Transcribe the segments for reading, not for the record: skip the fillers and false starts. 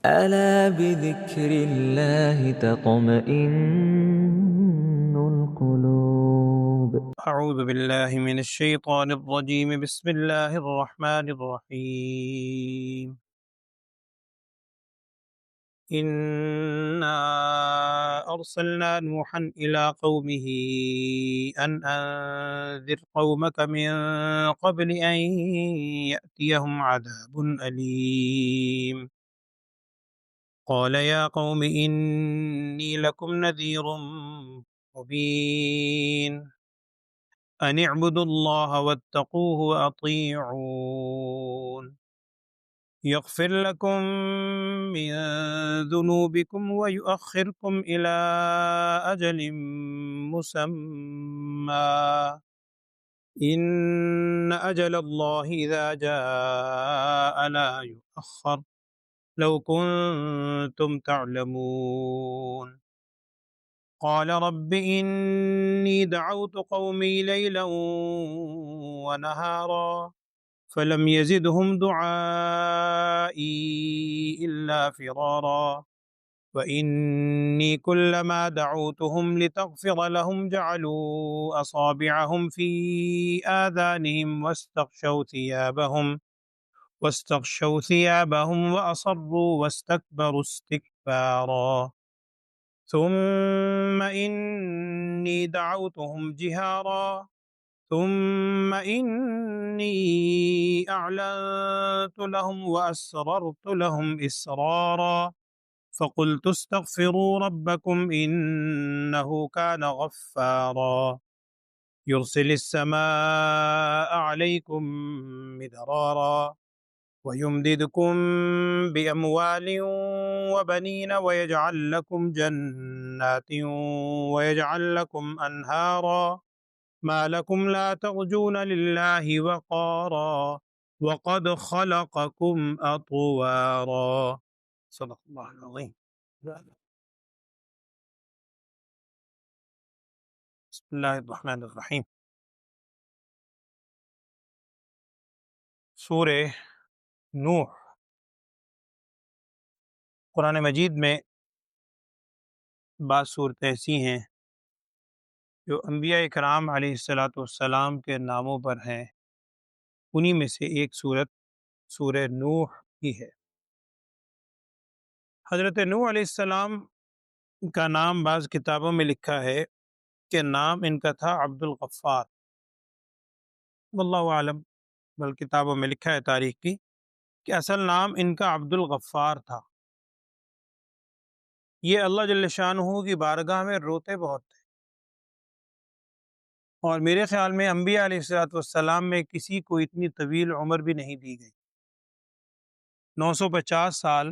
ألا بذكر الله تطمئن القلوب. أعوذ بالله من الشيطان الرجيم. بسم الله الرحمن الرحيم. إنا أرسلنا نوحا إلى قومه أن أنذر قومك من قبل أن يأتيهم عذاب أليم. قال يا قوم إني لكم نذير مبين أن اعبدوا الله واتقوه وأطيعون يغفر لكم من ذنوبكم ويؤخركم إلى أجل مسمى إن أجل الله إذا جاء لا يؤخر لو كنتم تعلمون. قال رب إني دعوت قومي ليلا ونهارا فلم يزدهم دعائي إلا فرارا وإني كلما دعوتهم لتغفر لهم جعلوا أصابعهم في آذانهم واستغشوا ثيابهم وأصروا واستكبروا استكبارا ثم إني دعوتهم جهارا ثم إني أعلنت لهم وأسررت لهم إسرارا فقلت استغفروا ربكم إنه كان غفارا يرسل السماء عليكم مدرارا ويمددكم بأموال وبنين ويجعل لكم جنات ويجعل لكم أنهارا ما لكم لا ترجون لله وقارا وقد خلقكم أطوارا. صدق اللہ العظیم. بسم اللہ الرحمن الرحیم. سورہ نوح قرآن مجید میں بعض صورتیں ایسی ہیں جو انبیاء اکرام علیہ السلام کے ناموں پر ہیں. انہی میں سے ایک صورت سورہ نوح ہی ہے. حضرت نوح علیہ السلام کا نام بعض کتابوں میں لکھا ہے کہ نام ان کا تھا عبد الغفار. واللہ عالم، بل کتابوں میں لکھا ہے تاریخ کی کہ اصل نام ان کا عبد الغفار تھا. یہ اللہ جل شانہ کی بارگاہ میں روتے بہت تھے، اور میرے خیال میں انبیاء علیہ السلام میں کسی کو اتنی طویل عمر بھی نہیں دی گئی. 950 سال،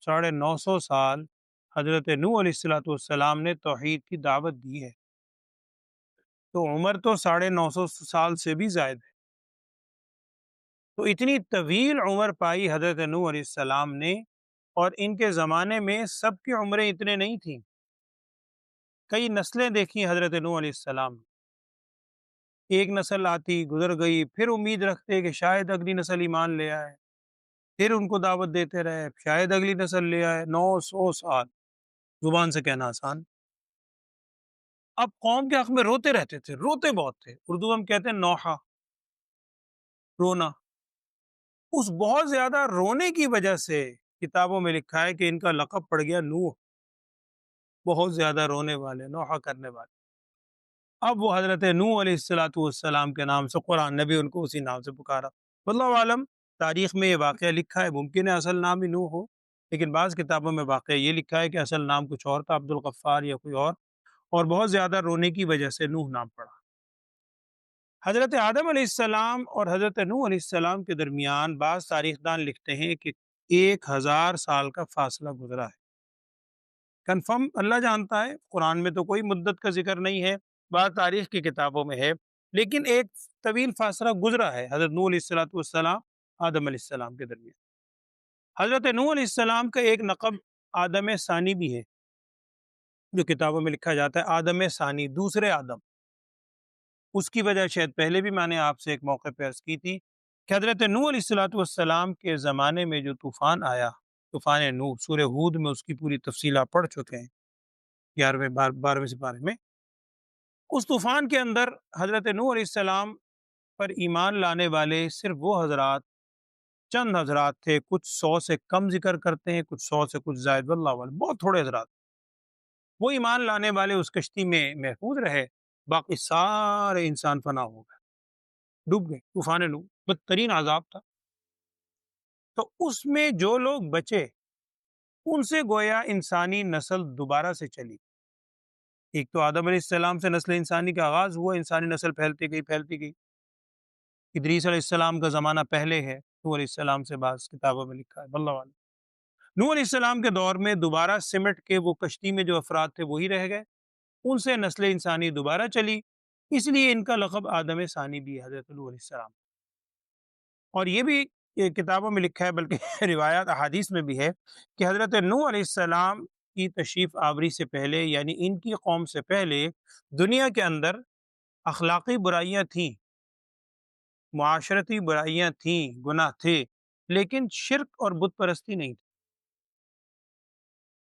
950 سال حضرت نوح علیہ السلام نے توحید کی دعوت دی ہے، تو عمر تو 950 سال سے بھی زائد ہے. تو اتنی طویل عمر پائی حضرت نوح علیہ السلام نے، اور ان کے زمانے میں سب کی عمریں اتنے نہیں تھیں. کئی نسلیں دیکھی حضرت نوح علیہ السلام. ایک نسل آتی گزر گئی، پھر امید رکھتے کہ شاید اگلی نسل ایمان لے آئے، پھر ان کو دعوت دیتے رہے، شاید اگلی نسل لے آئے. 900 سال، زبان سے کہنا آسان. اب قوم کے حق میں روتے رہتے تھے، روتے بہت تھے. اردو ہم کہتے ہیں نوحہ، رونا. اس بہت زیادہ رونے کی وجہ سے کتابوں میں لکھا ہے کہ ان کا لقب پڑ گیا نوح، بہت زیادہ رونے والے، نوحہ کرنے والے. اب وہ حضرت نوح علیہ السلام کے نام سے قرآن نے بھی ان کو اسی نام سے پکارا. واللہ عالم، تاریخ میں یہ واقعہ لکھا ہے، ممکن ہے اصل نام ہی نوح ہو، لیکن بعض کتابوں میں واقعہ یہ لکھا ہے کہ اصل نام کچھ اور تھا، عبد الغفار یا کوئی اور بہت زیادہ رونے کی وجہ سے نوح نام پڑا. حضرت آدم علیہ السلام اور حضرت نوح علیہ السلام کے درمیان بعض تاریخ دان لکھتے ہیں کہ 1000 سال کا فاصلہ گزرا ہے. کنفرم اللہ جانتا ہے، قرآن میں تو کوئی مدت کا ذکر نہیں ہے، بعض تاریخ کی کتابوں میں ہے، لیکن ایک طویل فاصلہ گزرا ہے حضرت نوح علیہ السلام آدم علیہ السلام کے درمیان. حضرت نوح علیہ السلام کا ایک لقب آدم ثانی بھی ہے، جو کتابوں میں لکھا جاتا ہے آدم ثانی، دوسرے آدم. اس کی وجہ شاید پہلے بھی میں نے آپ سے ایک موقع پہ عرض کی تھی کہ حضرت نوح علیہ السلام کے زمانے میں جو طوفان آیا طوفان نوح، سورہ ہود میں اس کی پوری تفصیل آپ پڑھ چکے ہیں 12ویں سپارے میں۔ اس طوفان کے اندر حضرت نوح علیہ السلام پر ایمان لانے والے صرف وہ حضرات، چند حضرات تھے، کچھ 100 سے کم ذکر کرتے ہیں، کچھ 100 سے کچھ زائد، واللہ اعلم، بہت تھوڑے حضرات۔ وہ ایمان لانے والے اس کشتی میں محفوظ رہے، باقی سارے انسان فنا ہو گئے، ڈوب گئے۔ طوفان نوح بدترین عذاب تھا۔ تو اس میں جو لوگ بچے ان سے گویا انسانی نسل دوبارہ سے چلی۔ ایک تو آدم علیہ السلام سے نسل انسانی کا آغاز ہوا، انسانی نسل پھیلتی گئی۔ ادریس علیہ السلام کا زمانہ پہلے ہے، نوح علیہ السلام سے بعض کتابوں میں لکھا ہے، واللہ اعلم۔ نوح علیہ السلام کے دور میں دوبارہ سمٹ کے وہ کشتی میں جو افراد تھے وہی رہ گئے، ان سے نسل انسانی دوبارہ چلی، اس لیے ان کا لقب آدم ثانی بھی ہے، حضرت نوح علیہ السلام۔ اور یہ بھی کتابوں میں لکھا ہے، بلکہ روایات احادیث میں بھی ہے کہ حضرت نوح علیہ السلام کی تشریف آوری سے پہلے، یعنی ان کی قوم سے پہلے، دنیا کے اندر اخلاقی برائیاں تھیں، معاشرتی برائیاں تھیں، گناہ تھے، لیکن شرک اور بت پرستی نہیں تھی۔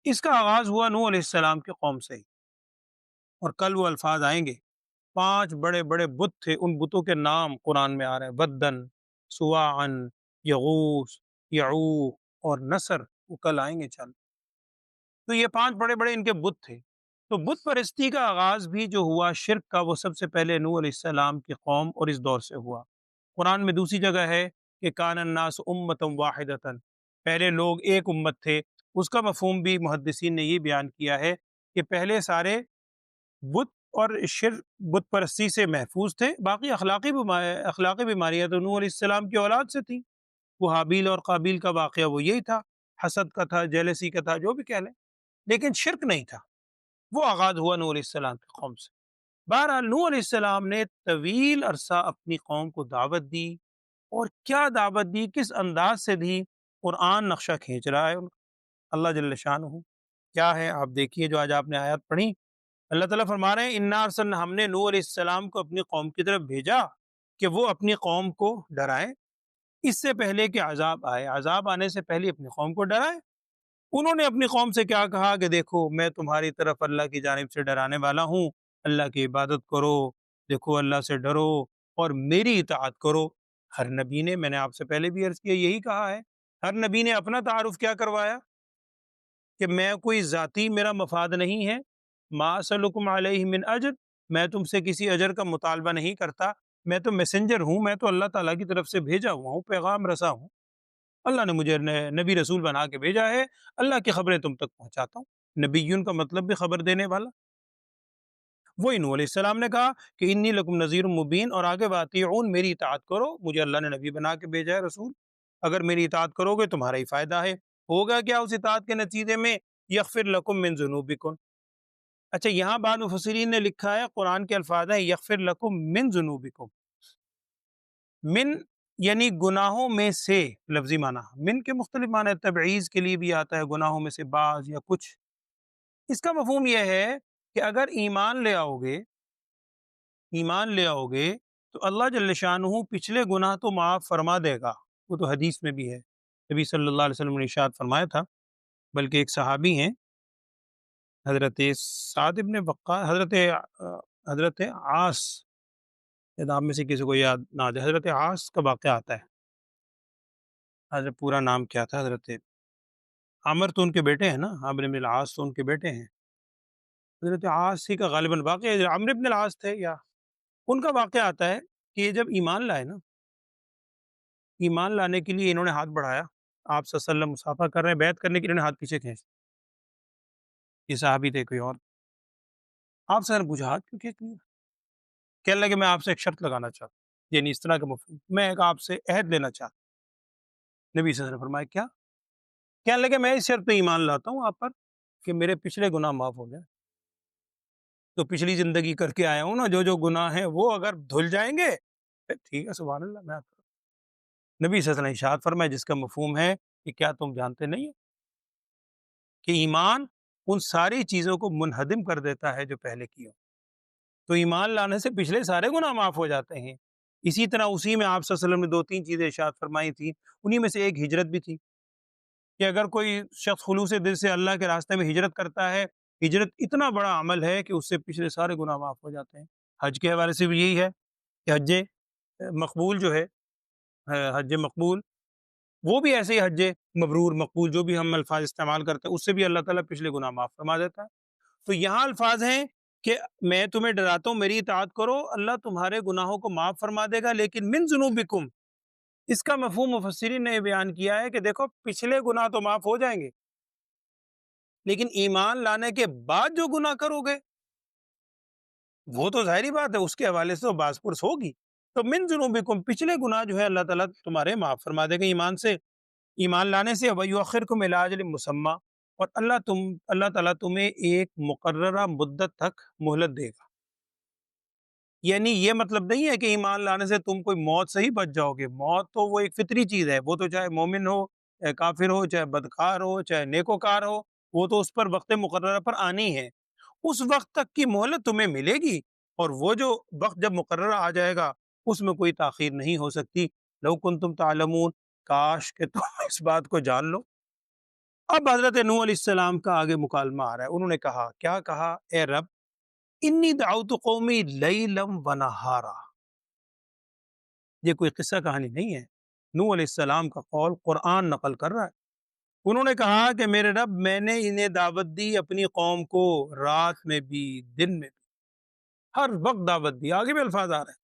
اس کا آغاز ہوا نوح علیہ السلام کی قوم سے ہی، اور کل وہ الفاظ آئیں گے۔ 5 بڑے بڑے بت تھے، ان بتوں کے نام قرآن میں آ رہے ہیں، ودن، سواعن، یغوث، یعوق اور نصر، وہ کل آئیں گے چل۔ تو یہ 5 بڑے بڑے ان کے بت تھے۔ تو بت پرستی کا آغاز بھی جو ہوا شرک کا، وہ سب سے پہلے نوح علیہ السلام کی قوم اور اس دور سے ہوا۔ قرآن میں دوسری جگہ ہے کہ کان الناس امۃ واحدۃ، پہلے لوگ ایک امت تھے۔ اس کا مفہوم بھی محدثین نے یہ بیان کیا ہے کہ پہلے سارے بت اور شرک، بت پرستی سے محفوظ تھے، باقی اخلاقی بیماریاں تو نوح علیہ السلام کی اولاد سے تھیں۔ وہ حابیل اور قابیل کا واقعہ وہ یہی تھا، حسد کا تھا، جیلسی کا تھا، جو بھی کہہ لیں، لیکن شرک نہیں تھا۔ وہ آغاز ہوا نوح علیہ السلام کی قوم سے۔ بہرحال نوح علیہ السلام نے طویل عرصہ اپنی قوم کو دعوت دی، اور کیا دعوت دی، کس انداز سے دی، قرآن نقشہ کھینچ رہا ہے اللہ جل شانہ۔ کیا ہے آپ دیکھیے، جو آج آپ نے آیات پڑھی، اللہ تعالیٰ فرما رہے ہیں انا ارسلنا، ہم نے نوح علیہ السلام کو اپنی قوم کی طرف بھیجا کہ وہ اپنی قوم کو ڈرائیں، اس سے پہلے کہ عذاب آئے، عذاب آنے سے پہلے اپنی قوم کو ڈرائیں۔ انہوں نے اپنی قوم سے کیا کہا کہ دیکھو میں تمہاری طرف اللہ کی جانب سے ڈرانے والا ہوں، اللہ کی عبادت کرو، دیکھو اللہ سے ڈرو اور میری اطاعت کرو۔ ہر نبی نے، میں نے آپ سے پہلے بھی عرض کیا، یہی کہا ہے۔ ہر نبی نے اپنا تعارف کیا کروایا کہ میں کوئی ذاتی، میرا مفاد نہیں ہے، ما اسألکم علیہ من اجر، میں تم سے کسی اجر کا مطالبہ نہیں کرتا، میں تو میسنجر ہوں، میں تو اللہ تعالیٰ کی طرف سے بھیجا ہوا ہوں، پیغام رسا ہوں، اللہ نے مجھے نبی رسول بنا کے بھیجا ہے، اللہ کی خبریں تم تک پہنچاتا ہوں۔ نبیون کا مطلب بھی خبر دینے والا۔ وہی نوح علیہ السلام نے کہا کہ انی لکم نذیر مبین، اور آگے واطیعون، میری اطاعت کرو، مجھے اللہ نے نبی بنا کے بھیجا ہے، رسول، اگر میری اطاعت کرو گے تمہارا ہی فائدہ ہے۔ ہوگا کیا اس اطاعت کے نتیجے میں؟ یغفر لکم من ذنوبکم۔ اچھا، یہاں بعض مفسرین نے لکھا ہے، قرآن کے الفاظ ہیں یغفر لکم من ذنوبکم، من یعنی گناہوں میں سے، لفظی معنی، من کے مختلف معنی، تبعیض کے لیے بھی آتا ہے، گناہوں میں سے بعض یا کچھ۔ اس کا مفہوم یہ ہے کہ اگر ایمان لے آؤ گے تو اللہ جل شانہ پچھلے گناہ تو معاف فرما دے گا، وہ تو حدیث میں بھی ہے، نبی صلی اللہ علیہ وسلم نے ارشاد فرمایا تھا۔ بلکہ ایک صحابی ہیں حضرت سعد ابن وقاص، حضرت عاص، شاید آپ میں سے کسی کو یاد نہ آ جائے، حضرت عاص کا واقعہ آتا ہے۔ حضرت پورا نام کیا تھا؟ حضرت عمر تو ان کے بیٹے ہیں نا، عمرو بن العاص تو ان کے بیٹے ہیں، حضرت عاص ہی کا غالباً واقعہ ہے، عمرو بن العاص تھے، یا ان کا واقعہ آتا ہے کہ یہ جب ایمان لائے نا، ایمان لانے کے لیے انہوں نے ہاتھ بڑھایا، آپ صلی اللہ علیہ وسلم مصافحہ کر رہے ہیں، بیعت کرنے کے لیے انہوں نے ہاتھ پیچھے کھینچ، یہ صحابی تھے کوئی اور۔ آپ سے پوچھا ہاتھ کیوں کھینچ لیا؟ کہنے لگے میں آپ سے ایک شرط لگانا چاہتا ہوں، یعنی اس طرح کا مفہوم، میں ایک آپ سے عہد لینا چاہتا ہوں۔ نبی صلی اللہ علیہ وسلم نے فرمایا کیا؟ کہنے لگے میں اس شرط پہ ایمان لاتا ہوں آپ پر کہ میرے پچھلے گناہ معاف ہو جائیں، تو پچھلی زندگی کر کے آیا ہوں نا، جو جو گناہ ہیں وہ اگر دھل جائیں گے پھر ٹھیک ہے، سبحان اللہ، میں آپ نبی صلی اللہ علیہ وسلم ارشاد فرمایا، جس کا مفہوم ہے کہ کیا تم جانتے نہیں کہ ایمان ان ساری چیزوں کو منہدم کر دیتا ہے جو پہلے کی ہو، تو ایمان لانے سے پچھلے سارے گناہ معاف ہو جاتے ہیں۔ اسی طرح اسی میں آپ صلی اللہ علیہ وسلم نے 2-3 چیزیں ارشاد فرمائی تھیں، انہی میں سے ایک ہجرت بھی تھی۔ کہ اگر کوئی شخص خلوص دل سے اللہ کے راستے میں ہجرت کرتا ہے، ہجرت اتنا بڑا عمل ہے کہ اس سے پچھلے سارے گناہ معاف ہو جاتے ہیں۔ حج کے حوالے سے بھی یہی ہے کہ حج مقبول جو ہے، حج مقبول، وہ بھی ایسے ہی حج مبرور، مقبول، جو بھی ہم الفاظ استعمال کرتے ہیں، اس سے بھی اللہ تعالیٰ پچھلے گناہ معاف فرما دیتا ہے۔ تو یہاں الفاظ ہیں کہ میں تمہیں ڈراتا ہوں، میری اطاعت کرو، اللہ تمہارے گناہوں کو معاف فرما دے گا، لیکن من ذنوبکم، اس کا مفہوم مفسرین نے بیان کیا ہے کہ دیکھو پچھلے گناہ تو معاف ہو جائیں گے، لیکن ایمان لانے کے بعد جو گناہ کرو گے وہ تو ظاہری بات ہے، اس کے حوالے سے تو باز پرس ہوگی۔ تو من ذنوبکم، پچھلے گناہ جو ہے اللہ تعالیٰ تمہارے معاف فرما دے گا ایمان لانے سے۔ وَيُؤَخِّرْكُمْ إِلَىٰ أَجَلٍ مُّسَمًّى، اور اللہ تعالیٰ تمہیں ایک مقررہ مدت تک مہلت دے گا۔ یعنی یہ مطلب نہیں ہے کہ ایمان لانے سے تم کوئی موت سے ہی بچ جاؤ گے، موت تو وہ ایک فطری چیز ہے، وہ تو چاہے مومن ہو، چاہے کافر ہو، چاہے بدکار ہو، چاہے نیکوکار ہو، وہ تو اس پر وقت مقررہ پر آنی ہے۔ اس وقت تک کی مہلت تمہیں ملے گی، اور وہ جو وقت جب مقررہ آ جائے گا اس میں کوئی تاخیر نہیں ہو سکتی۔ لو کنتم تعلمون، کاش کہ تم اس بات کو جان لو۔ اب حضرت نوح علیہ السلام کا آگے مکالمہ آ رہا ہے۔ انہوں نے کہا، کیا کہا؟ اے رب، انی دعوت قومی لیلا ونہارا۔ یہ کوئی قصہ کہانی نہیں ہے، نوح علیہ السلام کا قول قرآن نقل کر رہا ہے۔ انہوں نے کہا کہ میرے رب، میں نے انہیں دعوت دی اپنی قوم کو، رات میں بھی دن میں بھی، ہر وقت دعوت دی۔ آگے بھی الفاظ آ رہے ہیں۔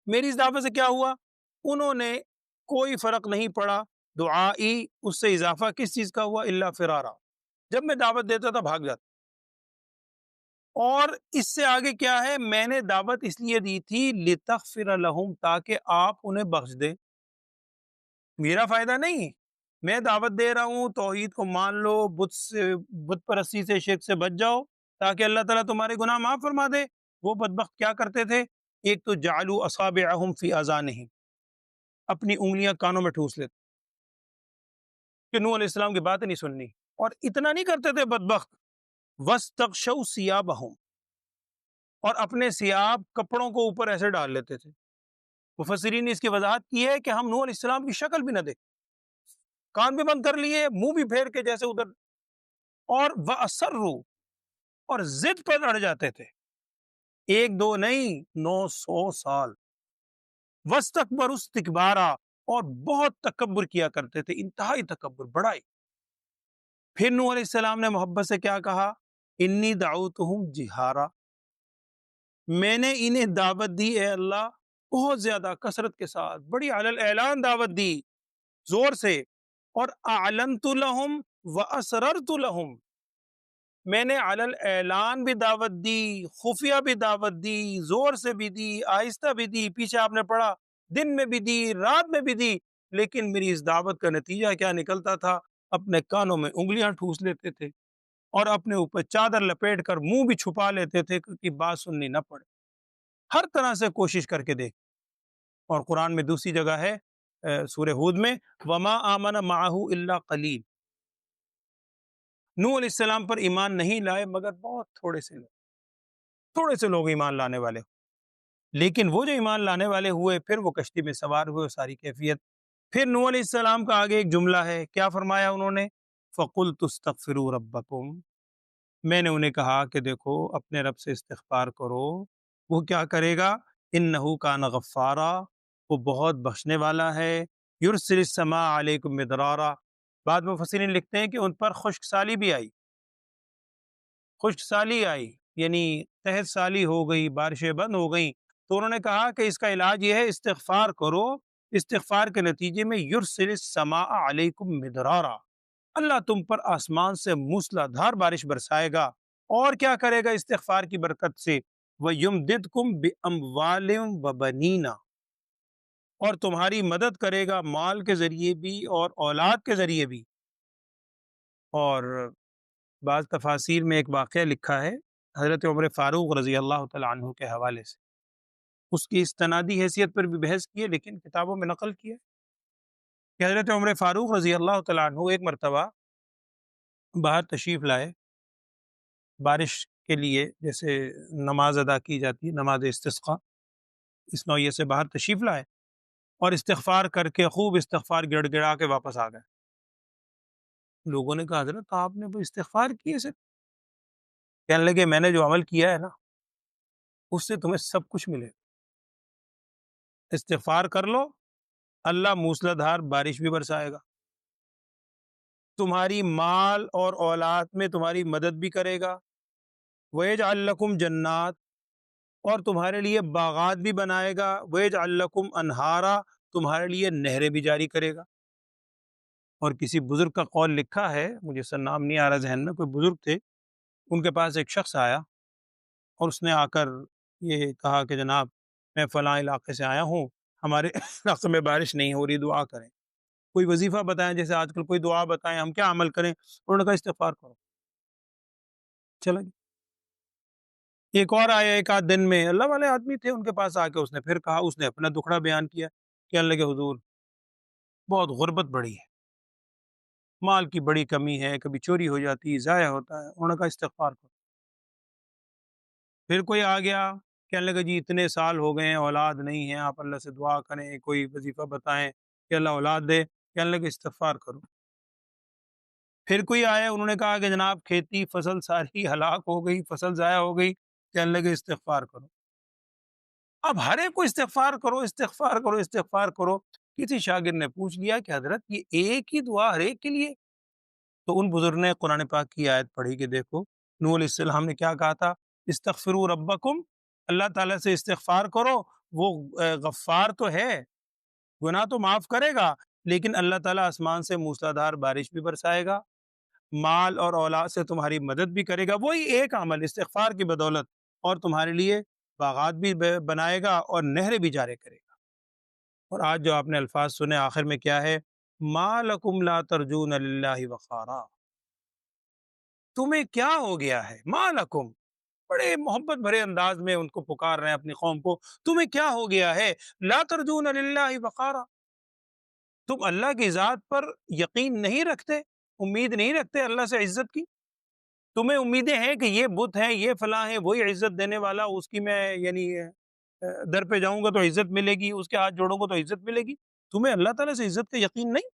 میری اس دعوت سے کیا ہوا؟ انہوں نے کوئی فرق نہیں پڑا، دعائی اس سے اضافہ کس چیز کا ہوا؟ الا فرارا، جب میں دعوت دیتا تھا بھاگ جاتا۔ اور اس سے آگے کیا ہے؟ میں نے دعوت اس لیے دی تھی لتغفر لہم، تاکہ آپ انہیں بخش دیں، میرا فائدہ نہیں، میں دعوت دے رہا ہوں توحید کو مان لو، بت پرستی سے، شرک سے بچ جاؤ، تاکہ اللہ تعالیٰ تمہارے گناہ معاف فرما دے۔ وہ بدبخت کیا کرتے تھے؟ ایک تو جعلوا اصابعہم فی اذانہم، اپنی انگلیاں کانوں میں ٹھوس لیتے کہ نوح علیہ السلام کی بات نہیں سننی، اور اتنا نہیں کرتے تھے بدبخت، واستغشوا ثیابہم، اور اپنے ثیاب کپڑوں کو اوپر ایسے ڈال لیتے تھے۔ مفسرین نے اس کی وضاحت کی ہے کہ ہم نوح علیہ السلام کی شکل بھی نہ دیکھیں، کان بھی بند کر لیے، منہ بھی پھیر کے جیسے ادھر، اور وَأَصَرُّوا، اور ضد پر اڑ جاتے تھے، ایک دو نہیں، 900 سال۔ وَاسْتَكْبَرُوا اسْتِكْبَارًا، اور بہت تکبر کیا کرتے تھے، انتہائی تکبر، بڑائی۔ پھر نوح علیہ السلام نے محبت سے کیا کہا؟ انی دعوتہم جہارا، میں نے انہیں دعوت دی اے اللہ بہت زیادہ کثرت کے ساتھ، بڑی علی الاعلان دعوت دی، زور سے، اور اعلنت لہم واسررت لہم، میں نے علی الاعلان بھی دعوت دی، خفیہ بھی دعوت دی، زور سے بھی دی، آہستہ بھی دی، پیچھے آپ نے پڑھا دن میں بھی دی، رات میں بھی دی، لیکن میری اس دعوت کا نتیجہ کیا نکلتا تھا؟ اپنے کانوں میں انگلیاں ٹھوس لیتے تھے، اور اپنے اوپر چادر لپیٹ کر منہ بھی چھپا لیتے تھے کہ بات سننی نہ پڑے۔ ہر طرح سے کوشش کر کے دیکھ۔ اور قرآن میں دوسری جگہ ہے سورہ ہود میں، وما آمن معہ الا قلیل، نوح علیہ السلام پر ایمان نہیں لائے مگر بہت تھوڑے سے لوگ ایمان لانے والے، لیکن وہ جو ایمان لانے والے ہوئے پھر وہ کشتی میں سوار ہوئے، ساری کیفیت۔ پھر نوح علیہ السلام کا آگے ایک جملہ ہے، کیا فرمایا انہوں نے؟ فَقُلْتُ اسْتَغْفِرُوا رَبَّكُمْ، میں نے انہیں کہا کہ دیکھو اپنے رب سے استغفار کرو، وہ کیا کرے گا؟ اِنَّهُ كَانَ غَفَّارًا، وہ بہت بخشنے والا ہے، یرسل السماء علیکم مدرارا۔ بعد میں مفسرین لکھتے ہیں کہ ان پر خشک سالی بھی آئی، خشک سالی آئی، یعنی قحط سالی ہو گئی، بارشیں بند ہو گئیں، تو انہوں نے کہا کہ اس کا علاج یہ ہے استغفار کرو، استغفار کے نتیجے میں یرسل السماء علیکم مدرارا، اللہ تم پر آسمان سے موسلا دھار بارش برسائے گا، اور کیا کرے گا استغفار کی برکت سے؟ وَيُمْدِدْكُمْ بِأَمْوَالٍ وَبَنِينَ، اور تمہاری مدد کرے گا مال کے ذریعے بھی اور اولاد کے ذریعے بھی۔ اور بعض تفاسیر میں ایک واقعہ لکھا ہے حضرت عمر فاروق رضی اللہ تعالیٰ عنہ کے حوالے سے، اس کی استنادی حیثیت پر بھی بحث کی ہے، لیکن کتابوں میں نقل کیا ہے کہ حضرت عمر فاروق رضی اللہ تعالیٰ عنہ ایک مرتبہ باہر تشریف لائے، بارش کے لیے جیسے نماز ادا کی جاتی ہے، نماز استسقاء، اس نوعیت سے باہر تشریف لائے، اور استغفار کر کے خوب استغفار گڑ گڑا کے واپس آ گئے۔ لوگوں نے کہا حضرت آپ نے وہ استغفار کیے سے؟ کہنے لگے میں نے جو عمل کیا ہے نا اس سے تمہیں سب کچھ ملے، استغفار کر لو، اللہ موسلادھار بارش بھی برسائے گا، تمہاری مال اور اولاد میں تمہاری مدد بھی کرے گا، وَيَجْعَلْ لَكُمْ جنات، اور تمہارے لیے باغات بھی بنائے گا، وَيَجْعَلْ لَكُمْ انہارا، تمہارے لیے نہریں بھی جاری کرے گا۔ اور کسی بزرگ کا قول لکھا ہے، مجھے سر نام نہیں آ رہا ذہن میں، کوئی بزرگ تھے، ان کے پاس ایک شخص آیا اور اس نے آ کر یہ کہا کہ جناب میں فلاں علاقے سے آیا ہوں، ہمارے علاقے میں بارش نہیں ہو رہی، دعا کریں، کوئی وظیفہ بتائیں، جیسے آج کل کوئی دعا بتائیں، ہم کیا عمل کریں؟ انہوں نے کہا استغفار کرو، چلو جی۔ ایک اور آیا ایک آدھ دن میں، اللہ والے آدمی تھے، ان کے پاس آ کے اس نے پھر کہا، اس نے اپنا دکھڑا بیان کیا، کہنے لگے حضور بہت غربت بڑی ہے، مال کی بڑی کمی ہے، کبھی چوری ہو جاتی ہے، ضائع ہوتا ہے، انہوں نے کہا استغفار کرو۔ پھر کوئی آ گیا، کہنے لگا جی اتنے سال ہو گئے ہیں اولاد نہیں ہے، آپ اللہ سے دعا کریں، کوئی وظیفہ بتائیں کہ اللہ اولاد دے، کہنے لگے استغفار کرو۔ پھر کوئی آیا، انہوں نے کہا کہ جناب کھیتی فصل ساری ہلاک ہو گئی، فصل ضائع ہو گئی، کہنے لگے استغفار کرو۔ اب ہر ایک کو استغفار کرو، استغفار کرو، استغفار کرو۔ کسی شاگرد نے پوچھ لیا کہ حضرت یہ ایک ہی دعا ہر ایک کے لیے؟ تو ان بزرگ نے قرآن پاک کی آیت پڑھی کہ دیکھو نوح علیہ السلام نے کیا کہا تھا، استغفروا ربکم، اللہ تعالیٰ سے استغفار کرو، وہ غفار تو ہے، گناہ تو معاف کرے گا، لیکن اللہ تعالیٰ آسمان سے موسلادھار بارش بھی برسائے گا، مال اور اولاد سے تمہاری مدد بھی کرے گا، وہی ایک عمل استغفار کی بدولت، اور تمہارے لیے باغات بھی بنائے گا اور نہریں بھی جاری کرے گا۔ اور آج جو آپ نے الفاظ سنے آخر میں کیا ہے، ما لکم لا ترجون للہ وقارا، تمہیں کیا ہو گیا ہے، ما لکم، بڑے محبت بھرے انداز میں ان کو پکار رہے ہیں اپنی قوم کو، تمہیں کیا ہو گیا ہے، لا ترجون للہ وقارا، تم اللہ کی ذات پر یقین نہیں رکھتے، امید نہیں رکھتے اللہ سے عزت کی، تمہیں امیدیں ہیں کہ یہ بت ہے، یہ فلاں ہے، وہی عزت دینے والا، اس کی میں یعنی در پہ جاؤں گا تو عزت ملے گی، اس کے ہاتھ جوڑوں گا تو عزت ملے گی، تمہیں اللہ تعالیٰ سے عزت کا یقین نہیں؟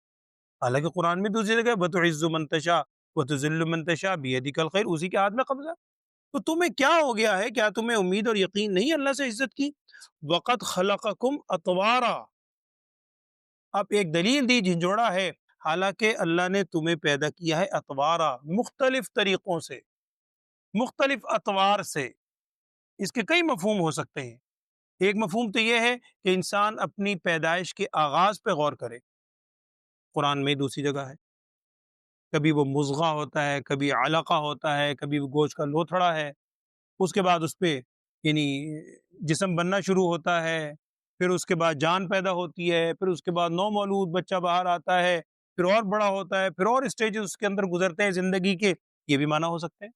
حالانکہ قرآن میں دوسری جگہ وَتُعِزُّ مَن تَشَاءُ وَتُذِلُّ مَن تَشَاءُ بِيَدِكَ الْخَيْرُ، اسی کے ہاتھ میں قبضہ، تو تمہیں کیا ہو گیا ہے، کیا تمہیں امید اور یقین نہیں اللہ سے عزت کی؟ وَقَدْ خَلَقَكُمْ أَطْوَارًا، اب ایک دلیل دی جھنجھوڑا ہے، حالانکہ اللہ نے تمہیں پیدا کیا ہے اطوارا، مختلف طریقوں سے، مختلف اطوار سے، اس کے کئی مفہوم ہو سکتے ہیں۔ ایک مفہوم تو یہ ہے کہ انسان اپنی پیدائش کے آغاز پہ غور کرے، قرآن میں دوسری جگہ ہے، کبھی وہ مضغہ ہوتا ہے، کبھی علقہ ہوتا ہے، کبھی وہ گوشت کا لوتھڑا ہے، اس کے بعد اس پہ یعنی جسم بننا شروع ہوتا ہے، پھر اس کے بعد جان پیدا ہوتی ہے، پھر اس کے بعد نو مولود بچہ باہر آتا ہے، پھر اور بڑا ہوتا ہے، پھر اور اسٹیجز اس کے اندر گزرتے ہیں زندگی کے، یہ بھی معنی ہو سکتے ہیں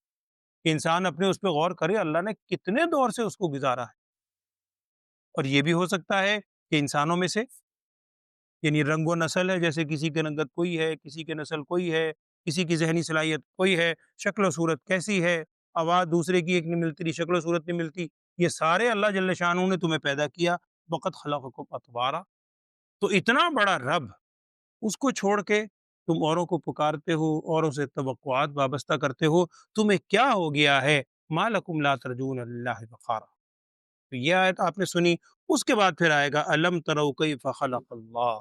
کہ انسان اپنے اس پہ غور کرے اللہ نے کتنے دور سے اس کو گزارا ہے، اور یہ بھی ہو سکتا ہے کہ انسانوں میں سے یعنی رنگ و نسل ہے، جیسے کسی کے رنگت کوئی ہے، کسی کے نسل کوئی ہے، کسی کی ذہنی صلاحیت کوئی ہے، شکل و صورت کیسی ہے، آواز دوسرے کی ایک نہیں ملتی، شکل و صورت نہیں ملتی، یہ سارے اللہ جل شانہ نے تمہیں پیدا کیا، وقت خلقکم اطوارا، تو اتنا بڑا رب، اس کو چھوڑ کے تم اوروں کو پکارتے ہو، اوروں سے توقعات وابستہ کرتے ہو، تمہیں کیا ہو گیا ہے، ما لکم لا ترجون للہ وقارا، تو یہ آیت آپ نے سنی، اس کے بعد پھر آئے گا الم تروا کیف خلق اللہ،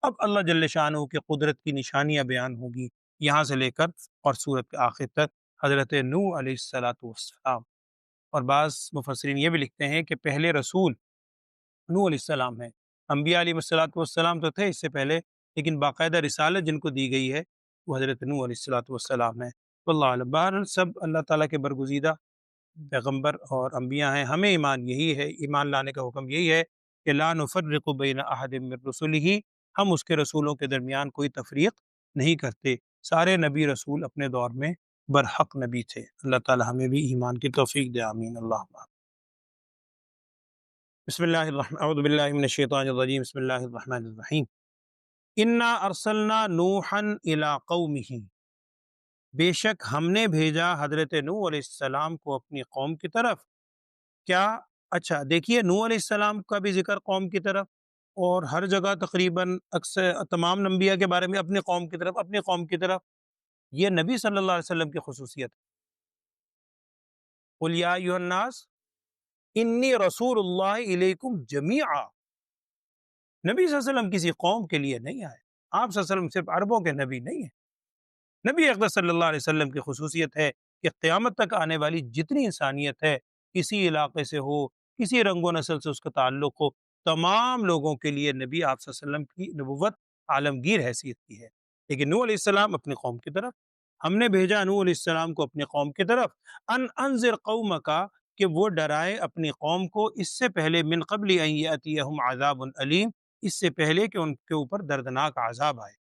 اب اللہ جل شانہ کی قدرت کی نشانیاں بیان ہوگی یہاں سے لے کر اور سورت کے آخر تک، حضرت نوح علیہ الصلوۃ والسلام، اور بعض مفسرین یہ بھی لکھتے ہیں کہ پہلے رسول نوح علیہ السلام ہیں، انبیاء علیہ الصلوۃ والسلام تو تھے اس سے پہلے، لیکن باقاعدہ رسالت جن کو دی گئی ہے وہ حضرت نوح علیہ الصلوۃ والسلام ہے، واللہ اعلم، بہرحال سب اللہ تعالیٰ کے برگزیدہ پیغمبر اور انبیاء ہیں، ہمیں ایمان یہی ہے، ایمان لانے کا حکم یہی ہے کہ لا نفرق بین احد من رسلہ، ہم اس کے رسولوں کے درمیان کوئی تفریق نہیں کرتے، سارے نبی رسول اپنے دور میں برحق نبی تھے، اللہ تعالی ہمیں بھی ایمان کی توفیق دے، آمین اللہم آمین۔ بسم اللہ الرحمن، اعوذ باللہ من الشیطان الرجیم، بسم اللہ الرحمن الرحیم، انا ارسلنا نوحا الی قومہ، بے شک ہم نے بھیجا حضرت نوح علیہ السلام کو اپنی قوم کی طرف، کیا، اچھا دیکھیے نوح علیہ السلام کا بھی ذکر قوم کی طرف، اور ہر جگہ تقریباً اکثر تمام انبیاء کے بارے میں اپنی قوم کی طرف، اپنی قوم کی طرف، یہ نبی صلی اللہ علیہ وسلم کی خصوصیت ہے۔ قل یا ایھا الناس انی رسول اللہ الیکم جمیعا، نبی صلی اللہ علیہ وسلم کسی قوم کے لیے نہیں آئے، آپ صلی اللہ علیہ وسلم صرف عربوں کے نبی نہیں ہیں۔ نبی اقدس صلی اللہ علیہ وسلم کی خصوصیت ہے کہ قیامت تک آنے والی جتنی انسانیت ہے، کسی علاقے سے ہو، کسی رنگ و نسل سے اس کا تعلق ہو، تمام لوگوں کے لیے نبی آپ صلی اللہ علیہ وسلم کی نبوت عالمگیر حیثیت کی ہے۔ لیکن نوح علیہ السلام اپنی قوم کی طرف، ہم نے بھیجا نوح علیہ السلام کو اپنی قوم کی طرف، ان انذر قومک، کہ وہ ڈرائے اپنی قوم کو، اس سے پہلے من قبل ان یاتیہم عذاب علیم، اس سے پہلے کہ ان کے اوپر دردناک عذاب آئے۔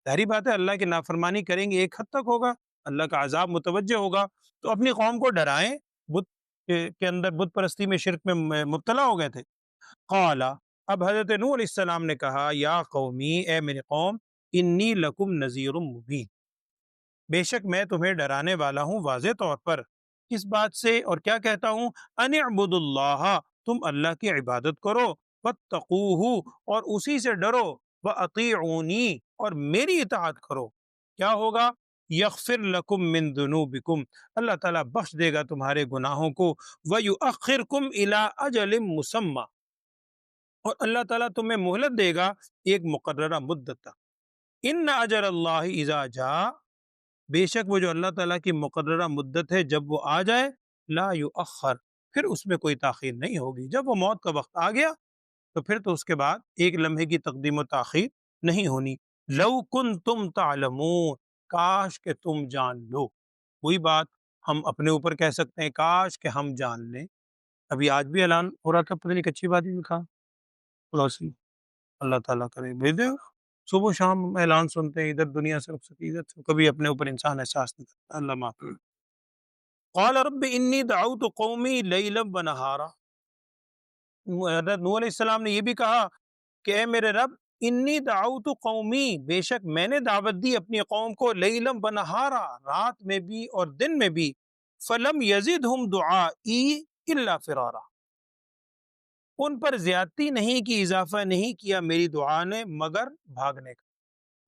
ظاہری بات ہے اللہ کی نافرمانی کریں گے ایک حد تک ہوگا، اللہ کا عذاب متوجہ ہوگا، تو اپنی قوم کو ڈرائیں۔ بت کے اندر بت پرستی میں، شرک میں مبتلا ہو گئے تھے۔ قال، اب حضرت نوح علیہ السلام نے کہا، یا قومی، اے میری قوم، انی لکم نذیر مبین، بے شک میں تمہیں ڈرانے والا ہوں واضح طور پر۔ کس بات سے؟ اور کیا کہتا ہوں؟ ان اعبدوا اللہ، تم اللہ کی عبادت کرو، واتقوہ، اور اسی سے ڈرو، واطیعونی، اور میری اطاعت کرو۔ کیا ہوگا؟ یغفر لکم من ذنوبکم، اللہ تعالیٰ بخش دے گا تمہارے گناہوں کو، ویؤخرکم الی اجل مسمی، اور اللہ تعالیٰ تمہیں مہلت دے گا ایک مقررہ مدت تک۔ ان اجل اللہ اذا جاء، بے شک وہ جو اللہ تعالیٰ کی مقررہ مدت ہے جب وہ آ جائے، لا یؤخر، پھر اس میں کوئی تاخیر نہیں ہوگی۔ جب وہ موت کا وقت آ گیا تو پھر تو اس کے بعد ایک لمحے کی تقدیم و تاخیر نہیں ہونی۔ لو کنتم تعلمون، کاش کہ تم جان لو۔ وہی بات ہم اپنے اوپر کہہ سکتے ہیں، کاش کہ ہم جان لیں۔ ابھی آج بھی اعلان ہو رہا تھا، پتہ نہیں کچی بات ہی کہا، خلاصی اللہ تعالیٰ کرے بھیج دے گا۔ صبح و شام اعلان سنتے ہیں، ادھر دنیا سے رخصتی، ادھر سے، کبھی اپنے اوپر انسان احساس نہیں کرتا۔ اللہ معاف کرے۔ قال رب انی دعوت قومی لیلا ونہارا، حضرت نوح علیہ السلام نے یہ بھی کہا کہ اے میرے رب، انی دعوت قومی، بے شک میں نے دعوت دی اپنی قوم کو، لیلا ونہارا، رات میں بھی اور دن میں بھی، فلم یزدہم دعائی الا فرارا، ان پر زیادتی نہیں کی، اضافہ نہیں کیا میری دعا نے مگر بھاگنے کا۔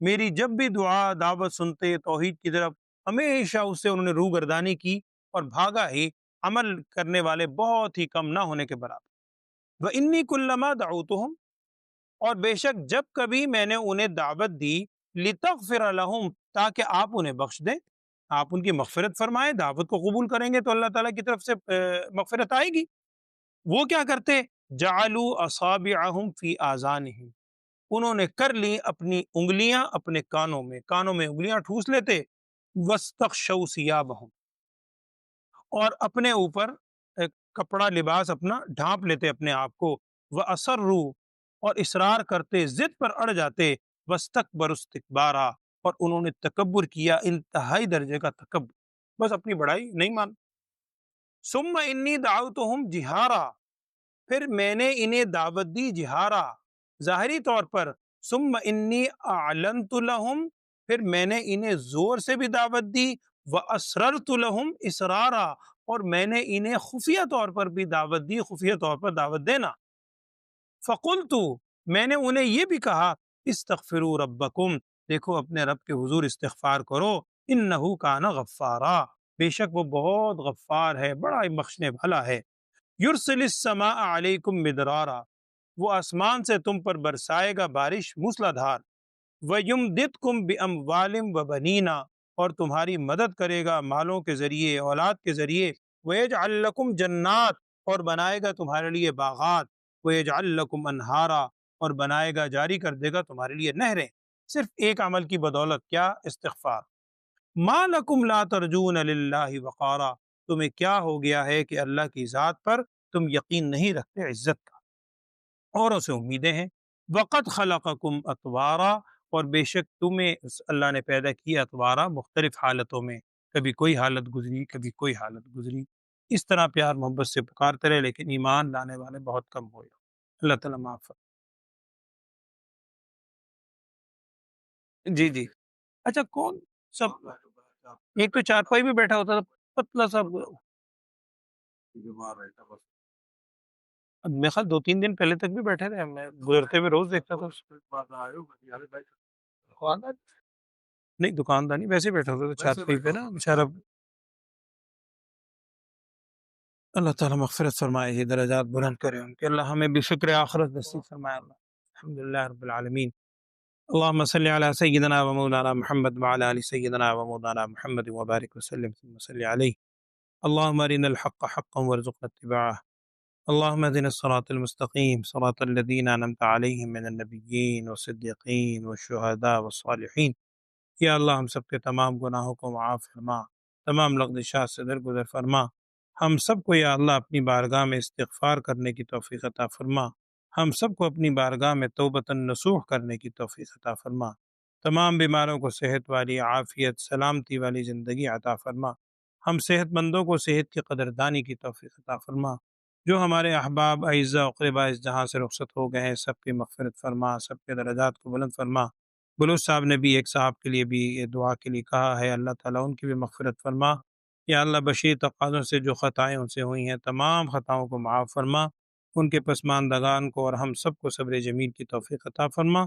میری جب بھی دعا دعوت سنتے توحید کی طرف، ہمیشہ اس سے انہوں نے روگردانی کی اور بھاگا ہی، عمل کرنے والے بہت ہی کم نہ ہونے کے برابر۔ وَإِنِّي كُلَّمَا دَعَوْتُهُمْ، اور بے شک جب کبھی میں نے انہیں دعوت دی، لِتَغْفِرَ لَهُمْ، تاکہ آپ انہیں بخش دیں، آپ ان کی مغفرت فرمائیں، دعوت کو قبول کریں گے تو اللہ تعالیٰ کی طرف سے مغفرت آئے گی۔ وہ کیا کرتے؟ جَعَلُوا أَصَابِعَهُمْ فِي آذَانِهِمْ، انہوں نے کر لی اپنی انگلیاں اپنے کانوں میں، کانوں میں انگلیاں ٹھوس لیتے، وَاسْتَغْشَوْا ثِيَابَهُمْ، اور اپنے اوپر ایک کپڑا لباس اپنا ڈھانپ لیتے اپنے آپ کو، وَأَصَرُّوا، اور اصرار کرتے، ضد پر اڑ جاتے، وَاسْتَكْبَرُوا اسْتِكْبَارًا، اور انہوں نے تکبر کیا، انتہائی درجے کا تکبر، بس اپنی بڑائی نہیں مان۔ ثُمَّ إِنِّي دَعَوْتُهُمْ جِهَارًا، پھر میں نے انہیں دعوت دی جہارا، ظاہری طور پر، ثم انی اعلنت لہم، پھر میں نے انہیں زور سے بھی دعوت دی، واسررت لہم اسرارا، اور میں نے انہیں خفیہ طور پر بھی دعوت دی، خفیہ طور پر دعوت دینا۔ فقلت، میں نے انہیں یہ بھی کہا، استغفروا ربکم، دیکھو اپنے رب کے حضور استغفار کرو، انہ کان غفارا، بے شک وہ بہت غفار ہے، بڑا ہی بخشنے والا ہے۔ یرسل السماء علیکم مدرارا، وہ آسمان سے تم پر برسائے گا بارش موسلا دھار، ویمددکم باموال وبنینا، اور تمہاری مدد کرے گا مالوں کے ذریعے، اولاد کے ذریعے، ویجعل لکم جنات، اور بنائے گا تمہارے لیے باغات، ویجعل لکم انہارا، اور بنائے گا، جاری کر دے گا تمہارے لیے نہریں، صرف ایک عمل کی بدولت، کیا؟ استغفار۔ ما لکم لا ترجون للہ وقارا، تمہیں کیا ہو گیا ہے کہ اللہ کی ذات پر تم یقین نہیں رکھتے عزت کا، اوروں سے امیدیں ہیں۔ وقد خلقکم اطوارا، اور بے شک تمہیں اللہ نے پیدا کیا اطوارا، مختلف حالتوں میں، کبھی کوئی حالت گزری، کبھی کوئی حالت گزری، اس طرح پیار محبت سے پکارتے رہے، لیکن ایمان لانے والے بہت کم ہوئے۔ اللہ تعالیٰ معاف فرمائے۔ جی جی، اچھا کون سب، ایک تو چارپائی بھی بیٹھا ہوتا تھا پتلا سا، میرے خیال 2-3 دن پہلے تک بھی بیٹھے تھے، میں گزرتے ہوئے روز دیکھتا تھا اس کو۔ نہیں دکاندار نہیں، ویسے بیٹھا ہوتا تھا چھت پہ نا بیچارہ. اللہ تعالیٰ مغفرت فرمائے، یہ درجات بلند کرے ان کے. اللہ ہمیں بھی فکر آخرت نصیب فرمائے. اللہ الحمدللہ رب العالمین. اللهم صل على سيدنا ومولانا محمد وعلى آل سيدنا ومولانا محمد وبارك وسلم ثم صل عليه. اللهم أرنا الحق حقا وارزقنا اتباعه. اللهم اهدنا الصراط المستقيم صراط الذين أنعمت عليهم من النبيين والصديقين والشهداء والصالحين. یا اللہ ہم سب کے تمام گناہوں کو معاف فرما، تمام لغزشات سے درگزر فرما. ہم سب کو یا اللہ اپنی بارگاہ میں استغفار کرنے کی توفیق عطا فرما. ہم سب کو اپنی بارگاہ میں توبۃ نصوح کرنے کی توفیق عطا فرما. تمام بیماروں کو صحت والی، عافیت، سلامتی والی زندگی عطا فرما. ہم صحت مندوں کو صحت کی قدردانی کی توفیق عطا فرما. جو ہمارے احباب اعزاء اقرباء اس جہاں سے رخصت ہو گئے ہیں، سب کی مغفرت فرما، سب کے درجات کو بلند فرما. بلوچ صاحب نے بھی ایک صاحب کے لیے بھی یہ دعا کے لیے کہا ہے، اللہ تعالیٰ ان کی بھی مغفرت فرما. یا اللہ بشیر تقاضوں سے جو خطائیں ان سے ہوئی ہیں، تمام خطاؤں کو معاف فرما. ان کے پسماندگان کو اور ہم سب کو صبر جمیل کی توفیق عطا فرما.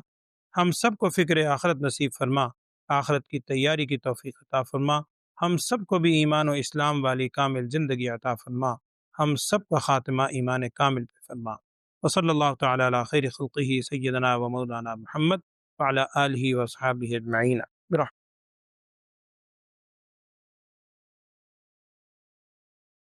ہم سب کو فکر آخرت نصیب فرما، آخرت کی تیاری کی توفیق عطا فرما. ہم سب کو بھی ایمان و اسلام والی کامل زندگی عطا فرما. ہم سب کا خاتمہ ایمان کامل پہ فرما. وصلی اللہ تعالی علی خیر خلقہ سیدنا و مولانا محمد وعلى آلہ واصحابہ اجمعین.